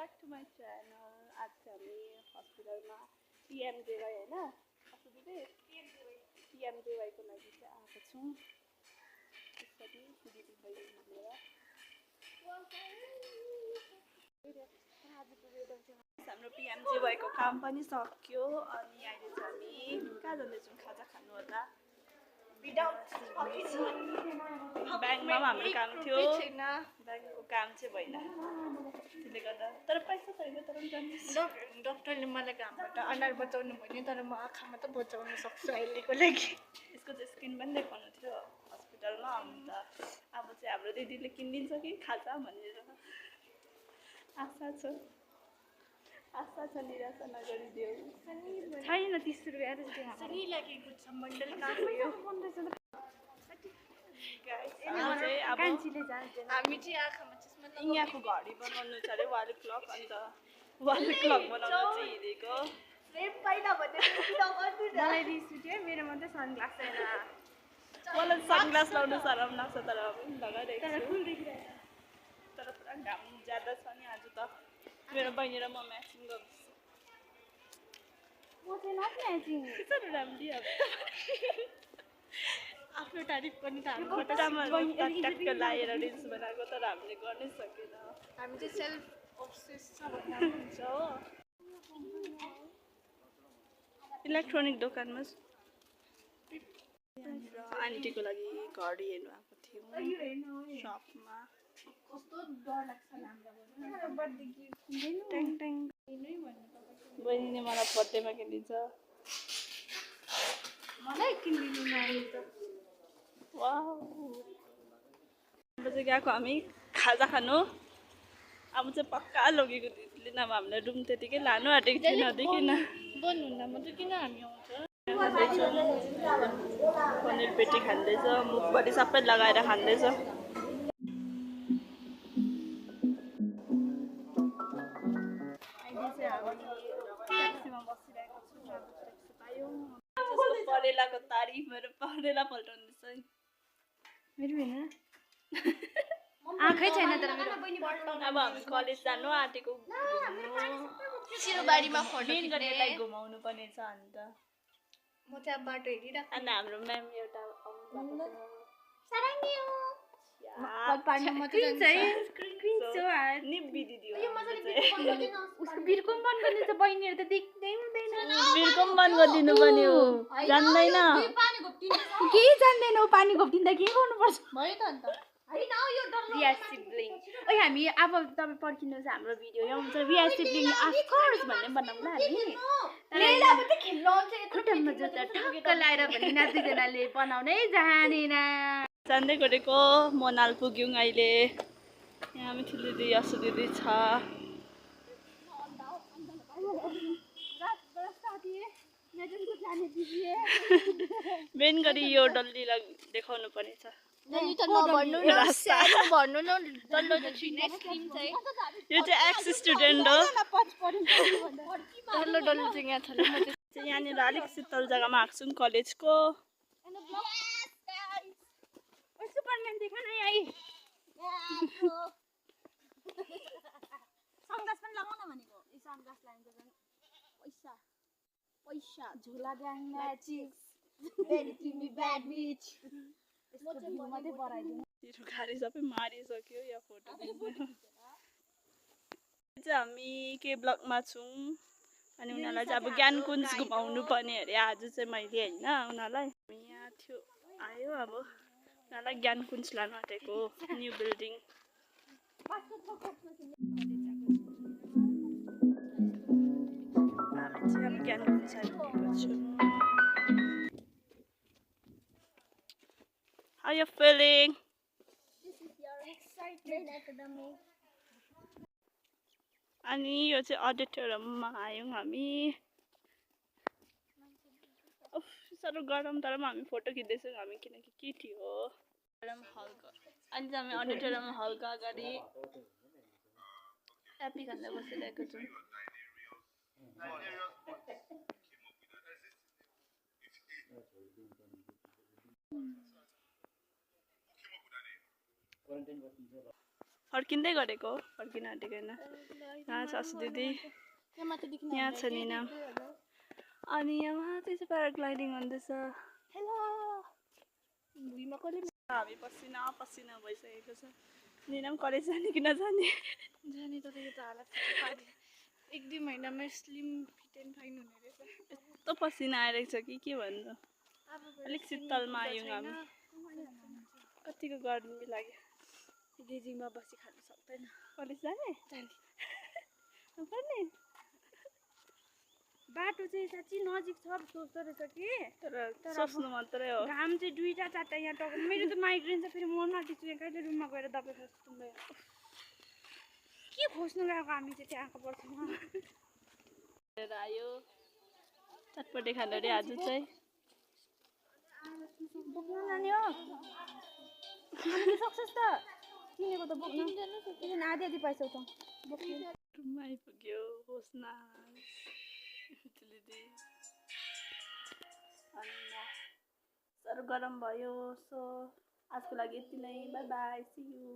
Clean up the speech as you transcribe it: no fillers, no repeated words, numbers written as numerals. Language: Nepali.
back to my channel. आज हामी हस्पिटलमा PMJY हैन कस्तो दिदी PMJY को लागि चाहिँ आएको छौं त्यसपछि दिदी बहिनी मिलेर हाम्रो PMJY को काम पनि सक्यो अनि अहिले चाहिँ हामी कहाँ जाँदैछौं खाजा खानु होला ब्याङ्कमा हाम्रो काम थियो ब्याङ्कको काम चाहिँ भएन त्यसले गर्दा तर पैसा छैन तर पनि जान्दैछ डाक्टरले मलाई घामबाट अनुहार बचाउनु भन्यो तर म आँखा मात्र बचाउन सक्छु अहिलेको लागि यसको चाहिँ स्किन पनि देखाउनु थियो हस्पिटलमा अन्त अब चाहिँ हाम्रो दिदीले किनिदिन्छ कि खाजा भनेर आशा छ निराशा नगरिदेऊ छैन 30 रुपैयाँ जस्तो सनी लागेको छ मण्डल कहाँ गयो कान्छीले जान्छ हामी चाहिँ आँखामा चस्मा यहाँको घडी बनाउनु छ अरे वाल क्लक अन्त वाल क्लक बनाउनु चाहिँ हिँडेको सेम पहिला भन्ने मलाई रिस उठ्यो मेरो मात्रै सनग्लास छैन मलाई सनग्लास लाउनु सरम लाग्छ तर पनि लगाइरहेको तर फुल देखिरहेछ तर पुरा घाम ज्यादा छ नि आज त मेरो बहिनी र म म्याचिङ गर्दैछु म चाहिँ नट म्याचिङ कति राम्रो अब आफ्नो तारिफ पनि त हामी खुट्टामा टक्क लाएर रिल्स बनाएको तर हामीले गर्नै सकेन हामी चाहिँ सेल्फ अब्सेस छ भन्ने हुन्छ हो इलेक्ट्रोनिक दोकानमा आन्टीको लागि घडी हेर्नु आएको थियौँ सपमा कस्तो डर लाग्छ हामीलाई बर्थडे गिफ्ट ट्याङ ट्याङ बहिनीले मलाई बर्थडेमा किनिदिन्छ मलाई किनिदिनु नआयो त वाउ अब चाहिँ गएको हामी खाजा खानु अब चाहिँ पक्का लगेको दिदीले नभए हामीलाई रुम त्यतिकै लानु आँटेको थियो नदेखिन बन्द हुँदा मात्रै किन हामी आउँछ पनिर पेटी खाँदैछ मुखभरि सबै लगाएर खाँदैछ परेलाको तारिफ मेरो परेला पल्टाउँदैछ मेरो हैन आँखै छैन तर मेरो अब हामी कलेज जानु आँटेको सिरुबारीमा मेन गरेरलाई घुमाउनु पर्ने छ अन्त म चाहिँ अब बाटो हेरिरहेको अनि हाम्रो म्याम एउटा आउनु निब्बी दिदी उसको बिर्को पनि बन्द गरिदिन्छ बहिनीहरू त देख्दै हुँदैन बिर्को पनि बन्द गरिदिनु पर्ने हो जान्दैन केही जान्दैन पानी घोप्टिँदा के गर्नुपर्छ भयो त अन्त रिया सिब्लिङ ओइ हामी अब तपाईँ पर्खिनुहोस् हाम्रो भिडियो आउँछ रिया सिब्लिङ अफकोर्स भन्ने बनाउँला हामी खुट्टामा जुत्ता ठक्क लाएर भने नाच्दैजनाले बनाउनै जानेन जान्दै गरेको मनाल पुग्यौँ अहिले यहाँ मिठी दिदी यसो दिदी छ मेन गरी यो डल्लीलाई देखाउनु पर्ने छ यो चाहिँ एक्स स्टुडेन्ट हो यहाँनिर अलिक शीतल जग्गामा आएको छौँ कलेजको सुपरम्यान देखा न आई सनग्लास पनि लगाउन भनेको यो सनग्लास लाइन त पैसा पैसा झोला ग्याङ म्याचिक्स भेरी क्रिमी ब्याड बिच यसको भ्यू मात्रै बढाइदिनु तिरो गाडी सबै मारिसक्यो या फोटो चाहिँ हामी के ब्लगमा छौँ अनि उनीहरूलाई चाहिँ अब ज्ञानकुञ्ज घुमाउनु पर्ने अरे आज चाहिँ मैले होइन उनीहरूलाई यहाँ थियो आयो अब उनीहरूलाई ज्ञानकुञ्ज लानु आँटेको न्यू बिल्डिङ हामी चाहिँ अब ज्ञानकुञ्ज आइपुगेको छौँ How you feeling? This is your excited academic. अनि यो चाहिँ अडिटोरियममा आयौँ हामी साह्रो गरम तर पनि हामी फोटो खिच्दैछौँ हामी किनकि केटी हो हलको अनि चाहिँ हामी अडिटोरियम हलको अगाडि ट्यापी खाँदै बसिरहेको छौँ फर्किँदै गरेको हो, फर्किन आँटेको होइन। यहाँ छ असु दिदी, यहाँ छ निना, अनि यहाँ चाहिँ प्याराग्लाइडिङ हुँदैछ। हेलो भुइँमा कसले हामी पसिना पसिना भइसकेको छ। निना पनि कलेज जाने कि नजाने? जाने त यो त हालत पारे 1-2 महिनामा स्लिम फिट एन्ड फाइन हुने रहेछ। यस्तो पसिना आइरहेको छ कि के भन्नु। अलिक शीतलमा आयौँ हामी। कतिको गर्मी लाग्यो। गेजिङमा बसी खानु सक्दैन। कलेज जाने? जाने। बाटो चाहिँ साँच्ची नजिक छ सोच्दो रहेछ कि तर सोच्नु मात्रै हो। घाम चाहिँ 2-4 यहाँ टक्क मेरो त माइग्रेन छ फेरि म नटिच्छु यहाँ कहिले रुममा गएर दबाई खोज्नु भयो। के खोज्नु गएको हामी चाहिँ त्यहाँको पर्छौँ आयो चटपटे खानु अरे आज चाहिँ। बोक्न लाने हो सक्छस् त किनेको त बोक्नु किन आधी पैसा उठाउँ रुममा आइपुग्यो होस्ना दिदी। अनि साह्रो गरम भयो। सो आजको लागि यति नै, बाई बाई, सी यू।